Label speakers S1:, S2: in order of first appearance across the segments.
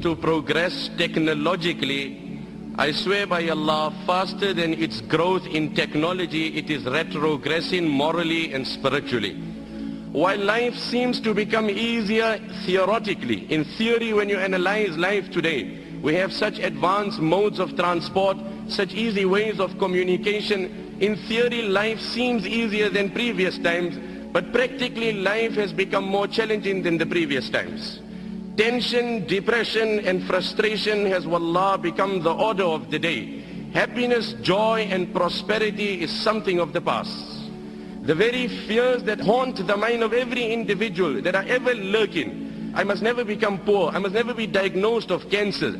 S1: to progress technologically, I swear by Allah, faster than its growth in technology, it is retrogressing morally and spiritually. While life seems to become easier theoretically, in theory when you analyze life today, we have such advanced modes of transport, such easy ways of communication. In theory, life seems easier than previous times, but practically life has become more challenging than the previous times. Tension, depression and frustration has, wallah, become the order of the day. Happiness, joy and prosperity is something of the past. The very fears that haunt the mind of every individual, that are ever lurking. I must never become poor. I must never be diagnosed of cancer.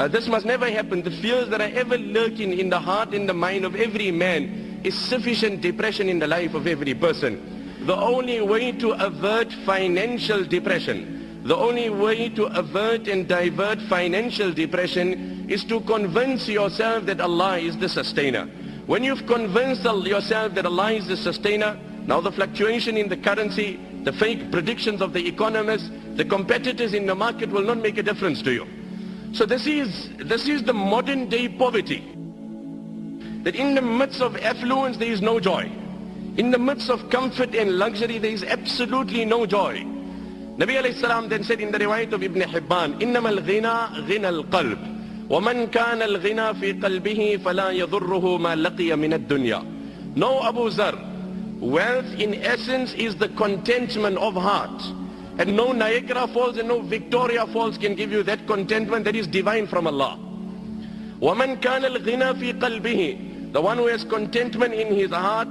S1: This must never happen. The fears that are ever lurking in the heart and the mind of every man is sufficient depression in the life of every person. The only way to avert financial depression, the only way to avert and divert financial depression is to convince yourself that Allah is the sustainer. When you've convinced yourself that Allah is the sustainer, now the fluctuation in the currency, the fake predictions of the economists, the competitors in the market will not make a difference to you. So this is the modern day poverty. That in the midst of affluence there is no joy. In the midst of comfort and luxury there is absolutely no joy. Nabi alayhi salam then said in the riwayat of Ibn Hibban, إِنَّمَا الْغِنَى غِنَى الْقَلْبِ وَمَنْ كَانَ الْغِنَى فِي قَلْبِهِ فَلَا يَضُرُّهُ مَا لَقِيَ مِنَ الدُّنْيَا. No, Abu Zar, wealth in essence is the contentment of heart. And no Niagara Falls and no Victoria Falls can give you that contentment that is divine from Allah. وَمَنْ كَانَ الْغِنَى فِي قَلْبِهِ. The one who has contentment in his heart,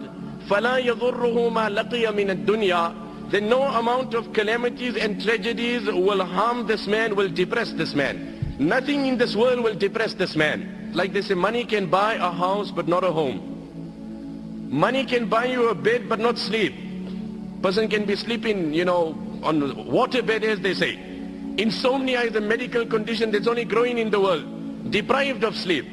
S1: فَلَا يَضُرُّهُ مَا لَقِيَ مِنَ الدُّنْيَا. Then no amount of calamities and tragedies will harm this man, will depress this man. Nothing in this world will depress this man. Like they say, money can buy a house but not a home. Money can buy you a bed but not sleep. Person can be sleeping, on water bed, as they say. Insomnia is a medical condition that's only growing in the world. Deprived of sleep.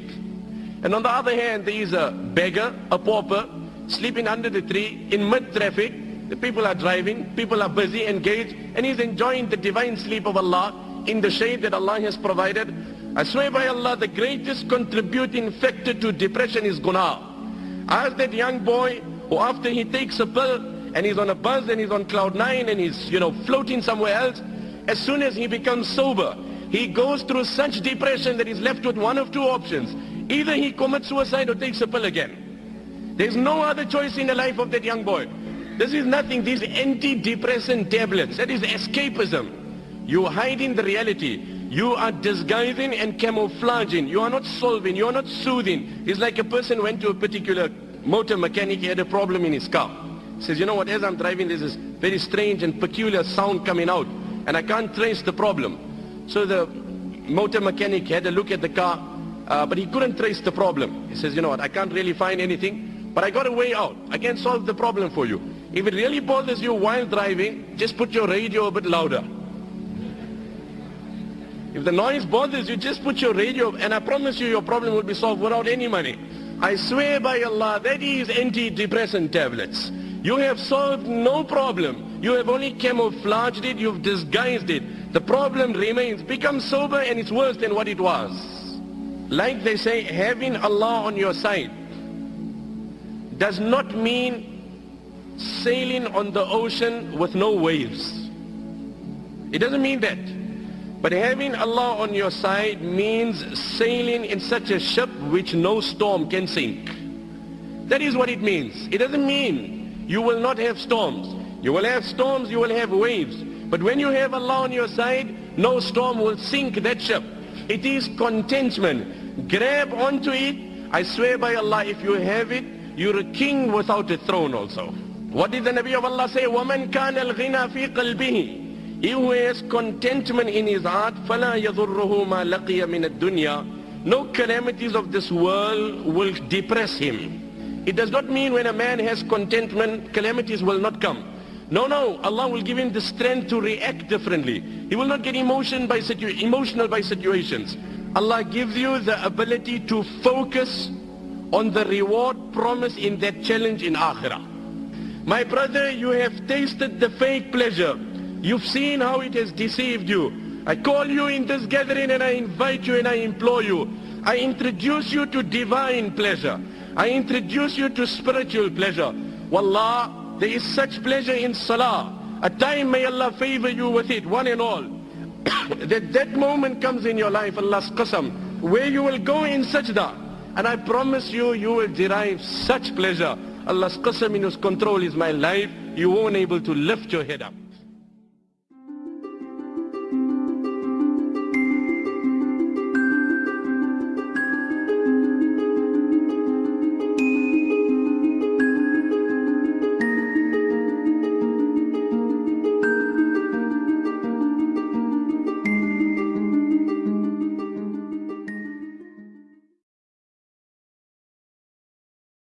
S1: And on the other hand, there is a beggar, a pauper, sleeping under the tree in mid-traffic. The people are driving, people are busy, engaged, and he's enjoying the divine sleep of Allah in the shade that Allah has provided. I swear by Allah, the greatest contributing factor to depression is guna. Ask that young boy who after he takes a pill and he's on a buzz and he's on cloud 9 and he's floating somewhere else, as soon as he becomes sober, he goes through such depression that he's left with one of two options. Either he commits suicide or takes a pill again. There's no other choice in the life of that young boy. This is nothing. These antidepressant tablets, that is escapism. You are hiding the reality. You are disguising and camouflaging. You are not solving. You are not soothing. It's like a person went to a particular motor mechanic. He had a problem in his car. He says, you know what, as I'm driving, there's this very strange and peculiar sound coming out, and I can't trace the problem. So the motor mechanic had a look at the car, but he couldn't trace the problem. He says, you know what, I can't really find anything, but I got a way out. I can solve the problem for you. If it really bothers you while driving, just put your radio a bit louder. If the noise bothers you, just put your radio, and I promise you your problem will be solved without any money. I swear by Allah, that is antidepressant tablets. You have solved no problem. You have only camouflaged it, you've disguised it. The problem remains. Become sober and it's worse than what it was. Like they say, having Allah on your side does not mean sailing on the ocean with no waves. It doesn't mean that. But having Allah on your side means sailing in such a ship which no storm can sink. That is what it means. It doesn't mean you will not have storms. You will have storms, you will have waves. But when you have Allah on your side, no storm will sink that ship. It is contentment. Grab onto it. I swear by Allah, if you have it, you're a king without a throne also. What did the Nabi of Allah say? وَمَنْ كَانَ الْغِنَى فِي قَلْبِهِ. He who has contentment in his heart, فَلَا يَضُرُّهُ مَا لَقِيَ مِنَ الدُّنْيَا. No calamities of this world will depress him. It does not mean when a man has contentment, calamities will not come. No, Allah will give him the strength to react differently. He will not get emotional by situations. Allah gives you the ability to focus on the reward promised in that challenge in Akhirah. My brother, you have tasted the fake pleasure. You've seen how it has deceived you. I call you in this gathering and I invite you and I implore you. I introduce you to divine pleasure. I introduce you to spiritual pleasure. Wallah, there is such pleasure in salah. A time may Allah favor you with it, one and all. that moment comes in your life, Allah's qasam, where you will go in sajda. And I promise you, you will derive such pleasure. Allah's qasam, in His control is my life. You won't able to lift your head up.